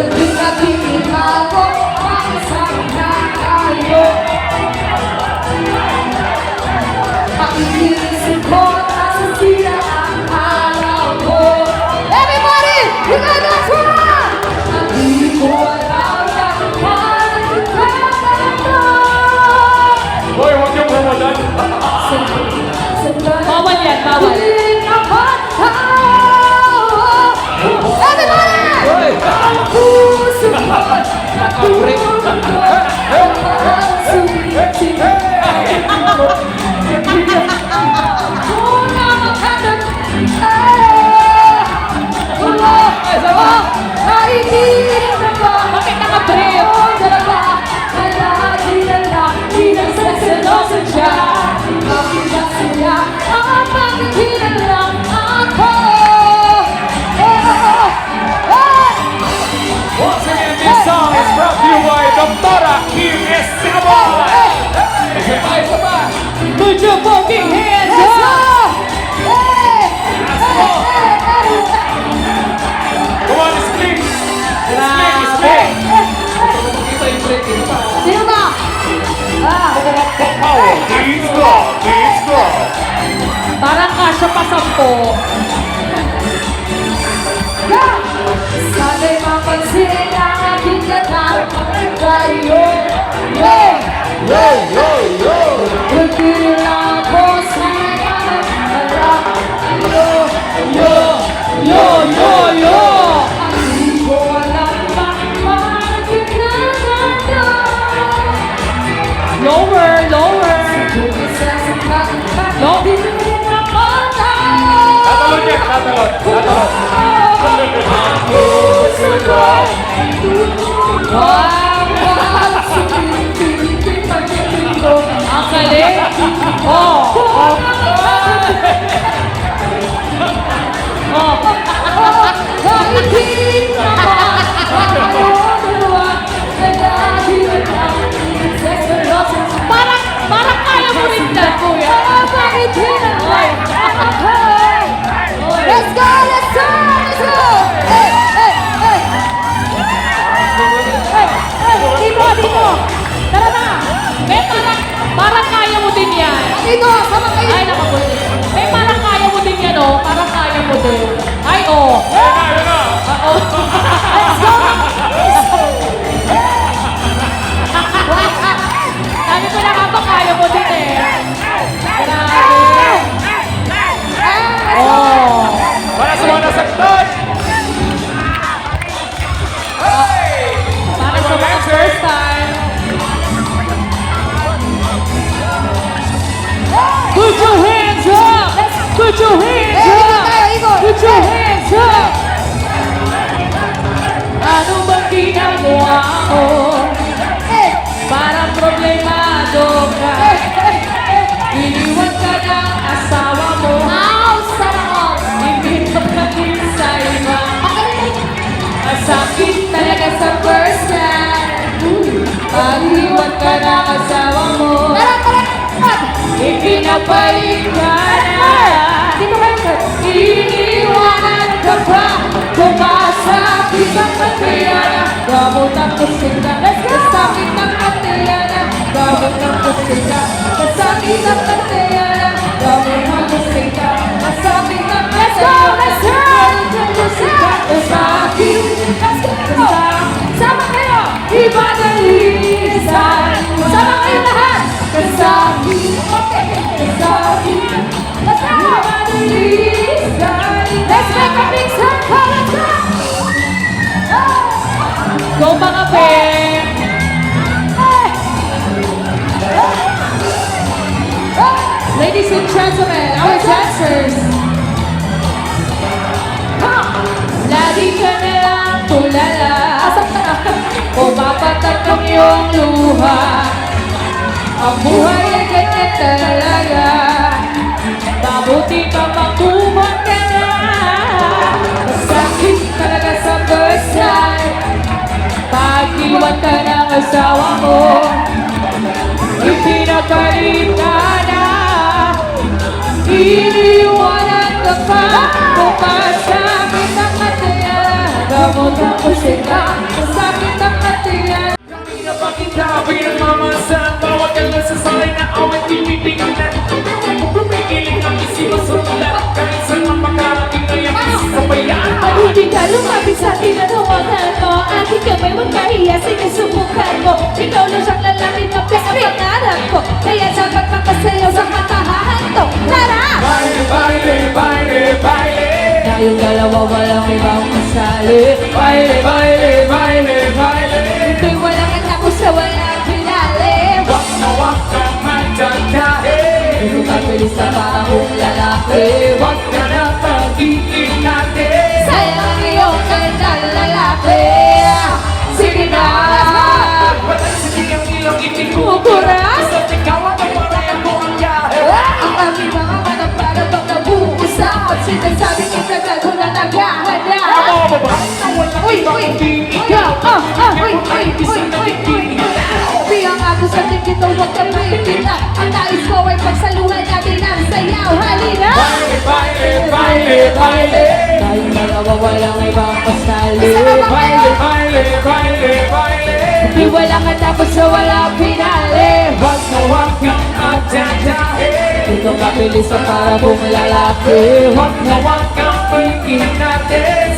Pinag-ibighago ang isang tayo. Pakikinisip ko at sasira ang araw ko. Everybody, you got that one! Hindi ko alam na bakit ka ganito. Hoy, huwag niyong Ramadan. Bawal yan, bawal. Everybody! Ang puso ko natulog ko ang sumitin. Kung nakakadag naiinip na ba? Bakit naka-brief? Oo, talaga. Palagi na lang pinagsaseloso siya. Bakit na siya ang pagkikilan lang ako? Once again, this song is brought to you by Dr. Kim Esteban. Isa pa. Put your fucking hands Let's up! go! Come on, split. Split. Sino ba? Power. Let's go. Let's go. Parang kasya pa 10. Go! Sana'y mapansin ang aking gatang tayo. Yo! Yo, yo, yo. Pagkiri lang ako sa alam. Yo! Yo! Yo! Yo! Yo! Hindi ko alam bakit ka ganito. Lower! Lower! Tatalon yan, tatalon. Tatalon. Ang galing! Oh! Oh! Parang kaya mo rin dyan, kuya. Let's go! Let's go! Let's go! Hey! Hey! Hey! Hey! Hey! Dito! Dito! Tara na! Parang kaya mo din yan. Dito! Sama kayo! Ay, nakabuti. Parang kaya mo din yan, oh. Parang kaya mo din. Ay, oh. Ayun na. Oh. Let's go! Sabi ko na nga kaya mo din eh. Grabe. Oh. Para sa mga nasaktan. Para sa mga first time. Put your hands up! Put your hands Eh, ikot up! tayo, ikot! Put your hands up! Ano bang ginagawa mo? Eh! Parang problemado ka. Iniwan ka ng asawa mo. Ow! Sarap! Hindi ka pagin sa iba. Masakit talaga sa first time. Pag-iwan ka ng asawa mo. Tara! Tara! Tara! Ipinapalit ka na. Dito kayo, sir! Iniwanan ka pa. Kumasakit ang katiyana. Gamot ang kusina. Kasakit ang katiyana. Gamot ang kusina. Kasakit ang katiyana. Gamot ang kusina. Kasakit ang Let's go! Let's go! Kasakit. Let's go! Sama kayo! Iba dalisan. Sama kayo lahat! Kasakit. Okay! Kasakit. Let's go! Iba dalisan. Let's make a big circle! Let's go! Go mga pen! Ladies and gentlemen, our dancers! Lagi ka na lang tulala. Asap ka na! Pumapatak ang iyong luha. Ang buhay ay ganyan talaga. Mabuti pa makuha ka na. Masakit talaga sa first time. Pag-iwan ka ng asawa mo. Ipinakalit ka na. Iniwanan ka pa. Pumasakit ang kataya. Gamot ang kusina, kasakit ang katiyan. Kanina pa kita pinagmamasan, bawat kang sasali na awat tinitingnan. Pumikiling ang isinusulat, kahit saan ang makarating na yung isabayan. At hindi ka lumapit sa tinatawagan mo. Aking kamay magkahiya, sinusubukan mo. Ikaw lang siyang lalapit na pangarap ko. Kaya sapat makasayaw sa katahahan to. Tara! Baile, baile, baile, baile. Tayong dalawa walang ibang masali. Baile, baile, baile, baile. Ito'y walang anak sa walang pinali. Wag na wag kang magdadahe. Ito kabilis na para kong lalaki. Wag ka na pag-iin natin. Sayang ang iyong gandang lalaki. Sige na! Patay sa diyang ilong itig ko. Kukura? Sa ikaw ang marayan ko ang yahe. Ang aming mga manang para bang nabuusap. At sinasabi ko na gano'n na naghahanda. Ako ba? Na walang Uy, ibang uy, hindi uy, ikaw. uy, uy, uy, uy, uy. Biyang ako sa tingin to, huwag kang mahigita. Ang nais ko ay pagsaluhan natin ang sayaw. Halina! Baile, baile, baile, baile. Tayong dalawa walang ibang pasali. Baile, baile, baile, baile. Di walang atapos sa walang pinali. Wag na wag kang magdadahe. Ito kabilis sa para kong lalaki. Wag na wag kang pag-iin natin.